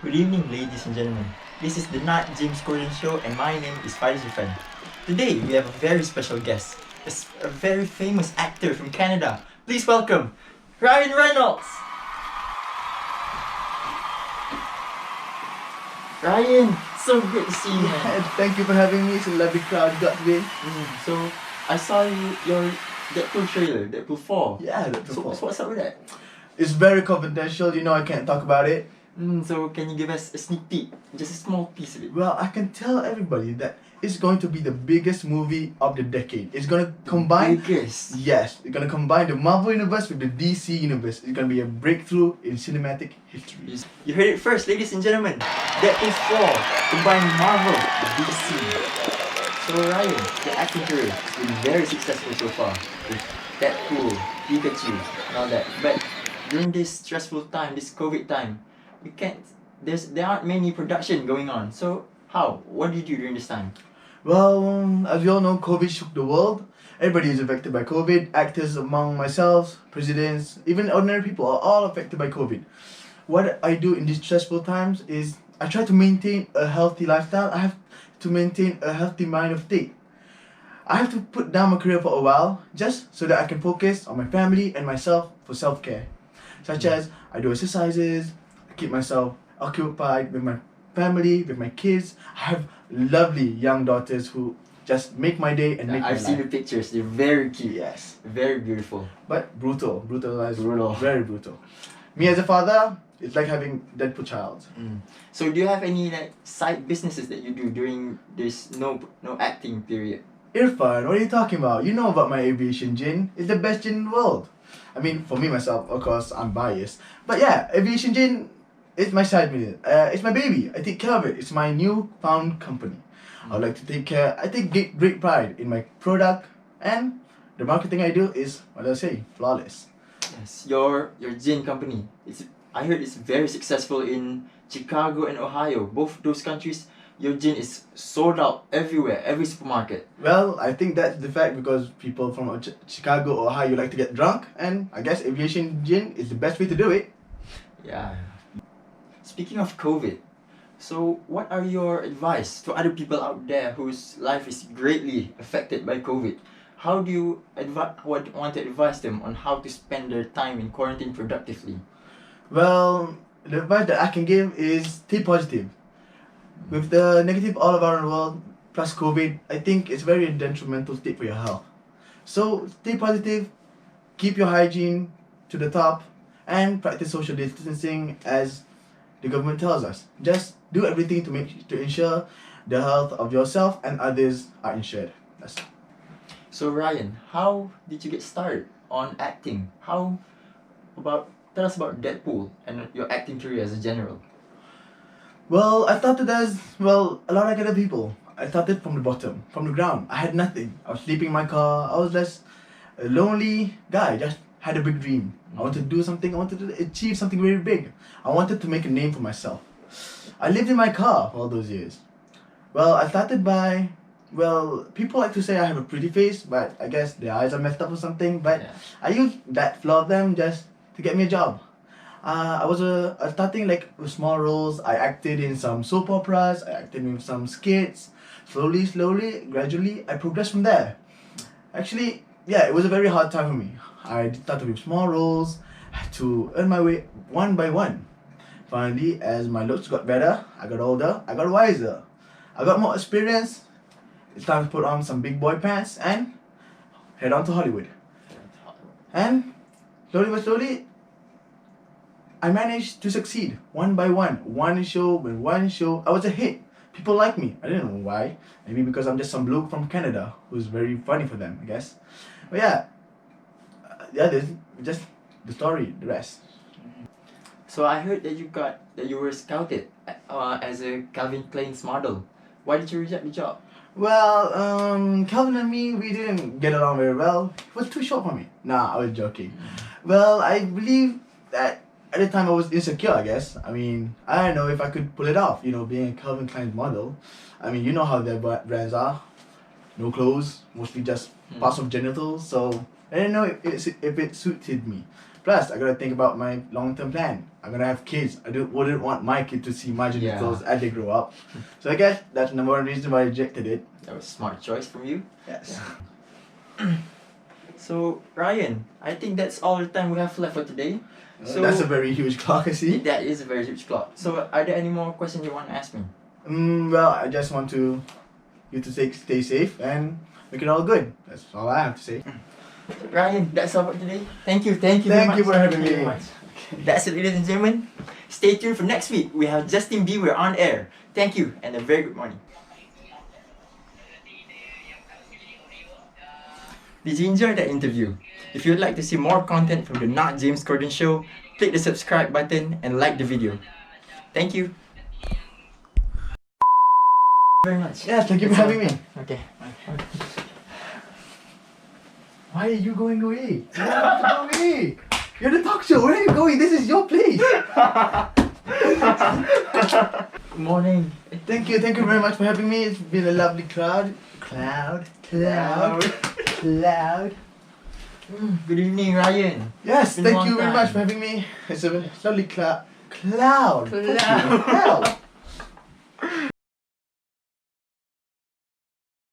Good evening, ladies and gentlemen. This is the Not James Cordon Show, and my name is Faris Rifan. Today, we have a very special guest, a very famous actor from Canada. Please welcome Ryan Reynolds. Ryan, so good to see you, man. Thank you for having me. It's a lovely crowd you got today. So, I saw your Deadpool trailer, Deadpool 4. Yeah, that's So, what's up with that? It's very confidential. You know I can't talk about it. So, can you give us a sneak peek? Just a small piece of it. Well, I can tell everybody that it's going to be the biggest movie of the decade. It's gonna combine. Biggest. Yes, it's gonna combine the Marvel universe with the DC universe. It's gonna be a breakthrough in cinematic history. You heard it first, ladies and gentlemen. Deadpool 4 combined Marvel with DC. So Ryan, your acting career has been very successful so far with Deadpool, Pikachu, and all that. But during this stressful time, this COVID time, there aren't many production going on. So how? What do you do during this time? Well, as you all know, COVID shook the world. Everybody is affected by COVID. Actors among myself, presidents, even ordinary people are all affected by COVID. What I do in these stressful times is I try to maintain a healthy lifestyle. I have to maintain a healthy mind of state. I have to put down my career for a while just so that I can focus on my family and myself for self-care. Such as I do exercises, I keep myself occupied with my family, with my kids. I have lovely young daughters who just make my day and make my I've seen the life. pictures. They're very cute. Yes. Very beautiful. But brutal. Brutal. Very brutal. Me as a father, it's like having Deadpool child. So do you have any like side businesses that you do during this no acting period? Irfan, what are you talking about? You know about my aviation gin. It's the best gin in the world. I mean, for me myself, of course, I'm biased. But yeah, aviation gin is my side business. It's my baby. I take care of it. It's my newfound company. I would like to take care. I take great pride in my product, and the marketing I do is, what do I say, flawless. Yes, your gin company. I heard it's very successful in Chicago and Ohio. Both those countries, your gin is sold out everywhere, every supermarket. Well, I think that's the fact because people from Chicago, Ohio like to get drunk, and I guess aviation gin is the best way to do it. Yeah. Speaking of COVID, so what are your advice to other people out there whose life is greatly affected by COVID? How do you want to advise them on how to spend their time in quarantine productively? Well, the advice that I can give is stay positive. With the negative all around the world, plus COVID, I think it's very detrimental state for your health. So stay positive, keep your hygiene to the top, and practice social distancing as the government tells us. Just do everything to ensure the health of yourself and others are insured. That's it. So Ryan, how did you get started on acting? Tell us about Deadpool and your acting career as a general. Well, I started as, well, a lot like other people. I started from the bottom, from the ground. I had nothing. I was sleeping in my car. I was just a lonely guy, just had a big dream. I wanted to do something. I wanted to achieve something very big. I wanted to make a name for myself. I lived in my car for all those years. Well, I started by, well, people like to say I have a pretty face, but I guess their eyes are messed up or something. But Yeah. I used that flaw of them just to get me a job. I was starting like with small roles. I acted in some soap operas. I acted in some skits. Slowly, gradually, I progressed from there. Actually, yeah, it was a very hard time for me. I started with small roles, had to earn my way one by one. Finally, as my looks got better, I got older, I got wiser. I got more experience. It's time to put on some big boy pants and head on to Hollywood. And slowly but slowly, I managed to succeed one by one. One show, I was a hit. People like me. I didn't know why. Maybe because I'm just some bloke from Canada who's very funny for them, I guess. But yeah, there's just the story, the rest. So I heard that you were scouted as a Calvin Klein's model. Why did you reject the job? Well, Calvin and me, we didn't get along very well. He was too short for me. Nah, I was joking. Well, I believe that at the time I was insecure, I guess. I mean, I don't know if I could pull it off, being a Calvin Klein's model. I mean, you know how their brands are. No clothes, mostly just parts of genitals. So, I didn't know if it suited me. Plus, I gotta think about my long-term plan. I'm gonna have kids. Wouldn't want my kid to see my genitals as they grow up. So I guess that's number one reason why I rejected it. That was a smart choice from you. Yes. So Ryan, I think that's all the time we have left for today. So That's a very huge clock, I see. that is a very huge clock. So are there any more questions you want to ask me? Well, I just want you to stay safe and make it all good. That's all I have to say. Ryan, that's all for today. Thank you very Thank you much. for having Thank you me. very much. That's it, ladies and gentlemen. Stay tuned for next week. We have Justin Bieber on air. Thank you and a very good morning. Did you enjoy that interview? If you would like to see more content from the Not James Cordon Show, click the subscribe button and like the video. Thank you. Very much. Yes, thank you for having me. Okay. Why are you going away? You don't have to go away. You're the talk show. Where are you going? This is your place. Good morning. Thank you very much for having me. It's been a lovely cloud. Good evening, Ryan. Yes, Been a thank long you very time. much for having me. It's a lovely cloud. Cloud. Cloud. Cloud.